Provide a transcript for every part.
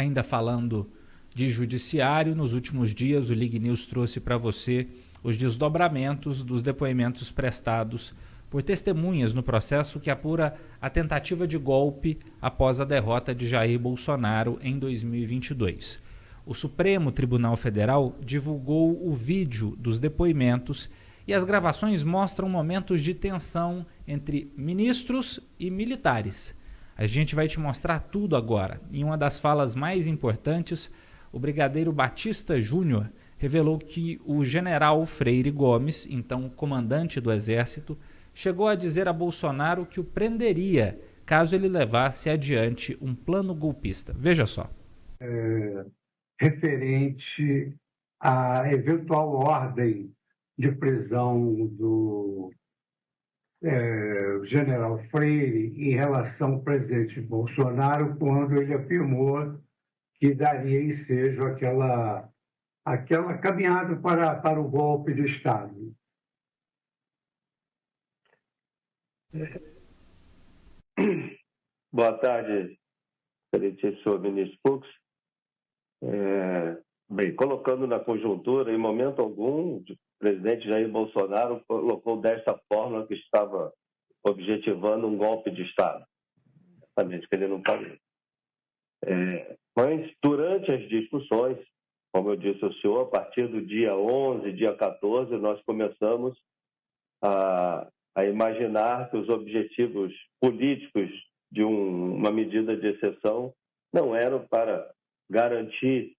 Ainda falando de judiciário, nos últimos dias o Lig News trouxe para você os desdobramentos dos depoimentos prestados por testemunhas no processo que apura a tentativa de golpe após a derrota de Jair Bolsonaro em 2022. O Supremo Tribunal Federal divulgou o vídeo dos depoimentos e as gravações mostram momentos de tensão entre ministros e militares. A gente vai te mostrar tudo agora. Em uma das falas mais importantes, o brigadeiro Batista Júnior revelou que o general Freire Gomes, então comandante do Exército, chegou a dizer a Bolsonaro que o prenderia caso ele levasse adiante um plano golpista. Veja só. Referente à eventual ordem de prisão do general Freire em relação ao presidente Bolsonaro, quando ele afirmou que daria ensejo àquela caminhada para o golpe de Estado. Boa tarde, excelentíssimo ministro Fux. Bem, colocando na conjuntura, em momento algum, o presidente Jair Bolsonaro colocou desta forma que estava objetivando um golpe de Estado. Exatamente, que ele não falou. Mas, durante as discussões, como eu disse ao senhor, a partir do dia 11, dia 14, nós começamos a imaginar que os objetivos políticos de uma medida de exceção não eram para garantir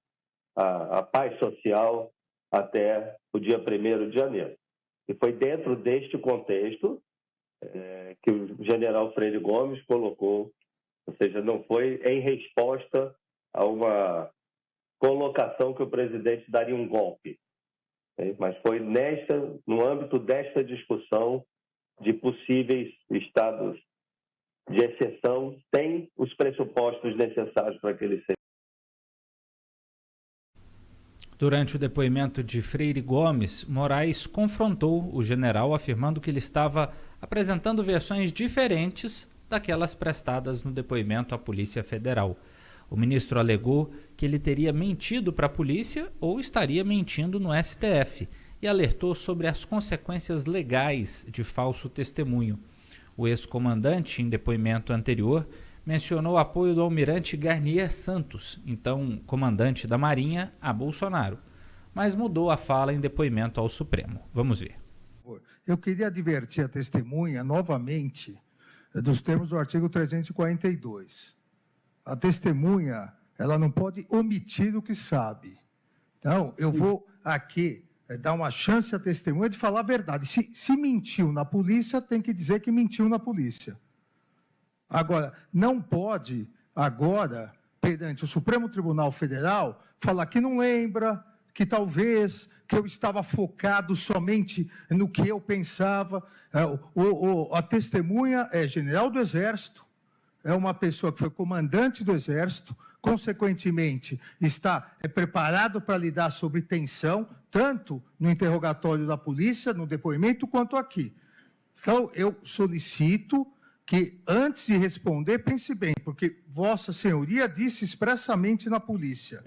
a paz social até o dia 1º de janeiro. E foi dentro deste contexto que o general Freire Gomes colocou, ou seja, não foi em resposta a uma colocação que o presidente daria um golpe, mas foi no âmbito desta discussão de possíveis estados de exceção sem os pressupostos necessários para que ele seja. Durante o depoimento de Freire Gomes, Moraes confrontou o general afirmando que ele estava apresentando versões diferentes daquelas prestadas no depoimento à Polícia Federal. O ministro alegou que ele teria mentido para a polícia ou estaria mentindo no STF e alertou sobre as consequências legais de falso testemunho. O ex-comandante, em depoimento anterior, mencionou o apoio do almirante Garnier Santos, então comandante da Marinha, a Bolsonaro, mas mudou a fala em depoimento ao Supremo. Vamos ver. Eu queria advertir a testemunha novamente dos termos do artigo 342. A testemunha, ela não pode omitir o que sabe. Então, eu vou aqui dar uma chance à testemunha de falar a verdade. Se mentiu na polícia, tem que dizer que mentiu na polícia. Agora, não pode, agora, perante o Supremo Tribunal Federal, falar que não lembra, que talvez, que eu estava focado somente no que eu pensava. A testemunha é general do Exército, é uma pessoa que foi comandante do Exército, consequentemente, está preparado para lidar sobre tensão, tanto no interrogatório da polícia, no depoimento, quanto aqui. Então, eu solicito que, antes de responder, pense bem, porque Vossa Senhoria disse expressamente na polícia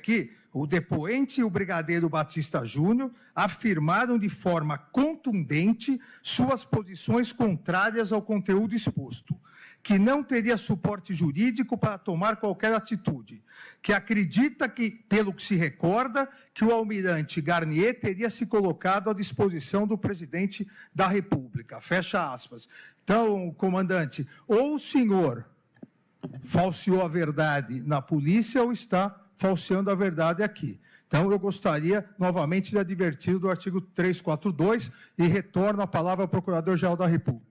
que o depoente e o brigadeiro Batista Júnior afirmaram de forma contundente suas posições contrárias ao conteúdo exposto, que não teria suporte jurídico para tomar qualquer atitude, que acredita que, pelo que se recorda, que o almirante Garnier teria se colocado à disposição do presidente da República. Fecha aspas. Então, comandante, ou o senhor falseou a verdade na polícia ou está falseando a verdade aqui. Então, eu gostaria, novamente, de advertir do artigo 342 e retorno a palavra ao Procurador-Geral da República.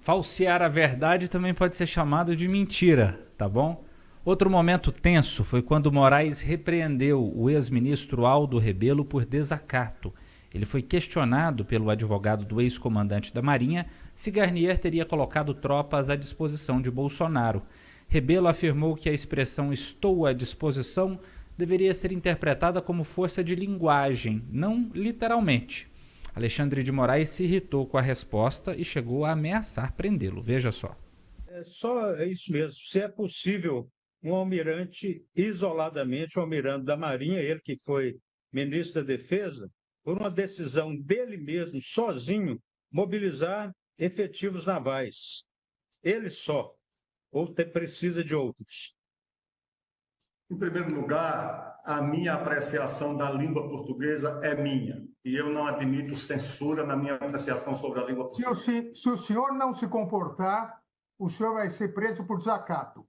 Falsear a verdade também pode ser chamado de mentira, tá bom? Outro momento tenso foi quando Moraes repreendeu o ex-ministro Aldo Rebelo por desacato. Ele foi questionado pelo advogado do ex-comandante da Marinha se Garnier teria colocado tropas à disposição de Bolsonaro. Rebelo afirmou que a expressão "estou à disposição" deveria ser interpretada como força de linguagem, não literalmente. Alexandre de Moraes se irritou com a resposta e chegou a ameaçar prendê-lo. Veja só. É isso mesmo. Se é possível um almirante isoladamente, o almirante da Marinha, ele que foi ministro da Defesa, por uma decisão dele mesmo, sozinho, mobilizar efetivos navais. Ele só, ou precisa de outros? Em primeiro lugar, a minha apreciação da língua portuguesa é minha, e eu não admito censura na minha apreciação sobre a língua portuguesa. Se o senhor não se comportar, o senhor vai ser preso por desacato.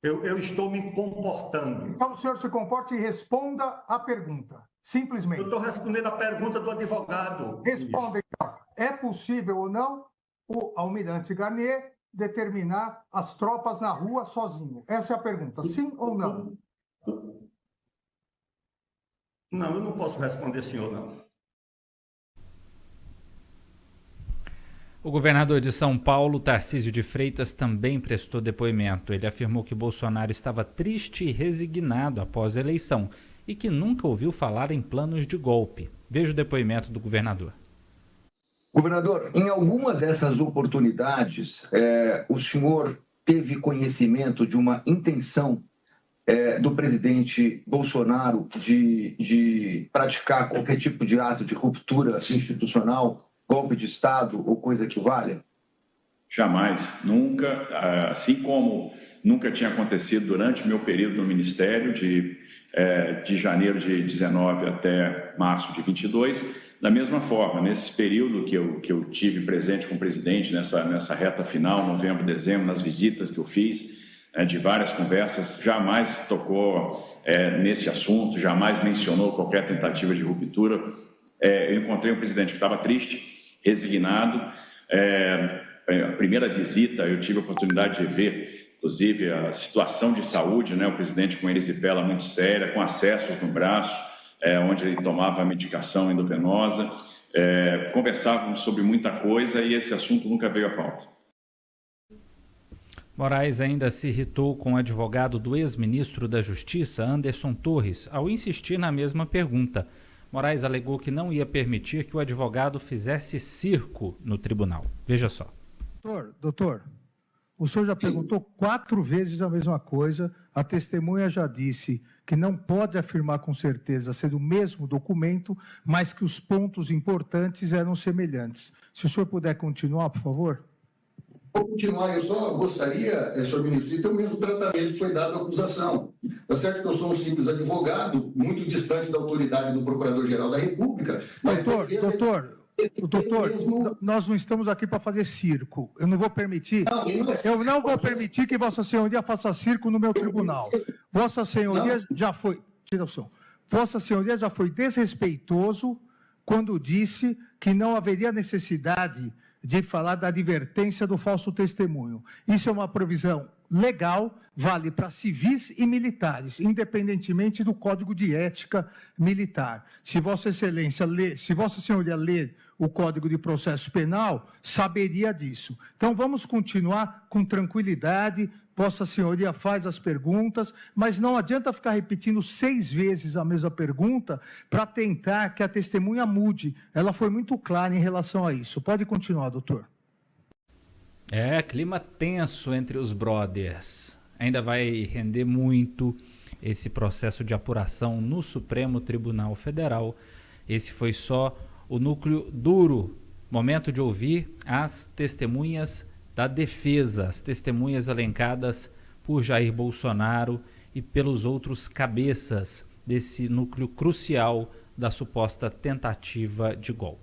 Eu estou me comportando. Então o senhor se comporte e responda a pergunta, simplesmente. Eu estou respondendo a pergunta do advogado. Responda, então. É possível ou não o almirante Garnier determinar as tropas na rua sozinho? Essa é a pergunta, sim ou não? Não, eu não posso responder sim ou não. O governador de São Paulo, Tarcísio de Freitas, também prestou depoimento. Ele afirmou que Bolsonaro estava triste e resignado após a eleição e que nunca ouviu falar em planos de golpe. Veja o depoimento do governador. Governador, em alguma dessas oportunidades, o senhor teve conhecimento de uma intenção do presidente Bolsonaro de praticar qualquer tipo de ato de ruptura institucional, golpe de Estado ou coisa que valha? Jamais, nunca, assim como nunca tinha acontecido durante o meu período no Ministério, de janeiro de 19 até março de 22, da mesma forma, nesse período que eu tive presente com o presidente, nessa reta final, novembro, dezembro, nas visitas que eu fiz, de várias conversas, jamais tocou nesse assunto, jamais mencionou qualquer tentativa de ruptura. Eu encontrei um presidente que estava triste, resignado. A primeira visita eu tive a oportunidade de ver, inclusive, a situação de saúde, né? O presidente com erisipela muito séria, com acessos no braço, onde ele tomava medicação endovenosa. Conversávamos sobre muita coisa e esse assunto nunca veio à pauta. Moraes ainda se irritou com o advogado do ex-ministro da Justiça, Anderson Torres, ao insistir na mesma pergunta. Moraes alegou que não ia permitir que o advogado fizesse circo no tribunal. Veja só. Doutor, o senhor já perguntou 4 vezes a mesma coisa. A testemunha já disse que não pode afirmar com certeza ser o mesmo documento, mas que os pontos importantes eram semelhantes. Se o senhor puder continuar, por favor. Vou continuar, eu só gostaria, senhor ministro, de ter o mesmo tratamento que foi dado à acusação. Está certo que eu sou um simples advogado, muito distante da autoridade do Procurador-Geral da República. Mas doutor, nós não estamos aqui para fazer circo. Eu não vou permitir. Eu não vou permitir que Vossa Senhoria faça circo no meu tribunal. Vossa Senhoria já foi. Tira o som. Vossa Senhoria já foi desrespeitoso quando disse que não haveria necessidade de falar da advertência do falso testemunho. Isso é uma provisão legal, vale para civis e militares, independentemente do Código de Ética Militar. Se Vossa Senhoria ler o Código de Processo Penal, saberia disso. Então, vamos continuar com tranquilidade. Vossa Senhoria faz as perguntas, mas não adianta ficar repetindo 6 vezes a mesma pergunta para tentar que a testemunha mude. Ela foi muito clara em relação a isso. Pode continuar, doutor. Clima tenso entre os brothers. Ainda vai render muito esse processo de apuração no Supremo Tribunal Federal. Esse foi só o núcleo duro. Momento de ouvir as testemunhas da defesa, as testemunhas elencadas por Jair Bolsonaro e pelos outros cabeças desse núcleo crucial da suposta tentativa de golpe.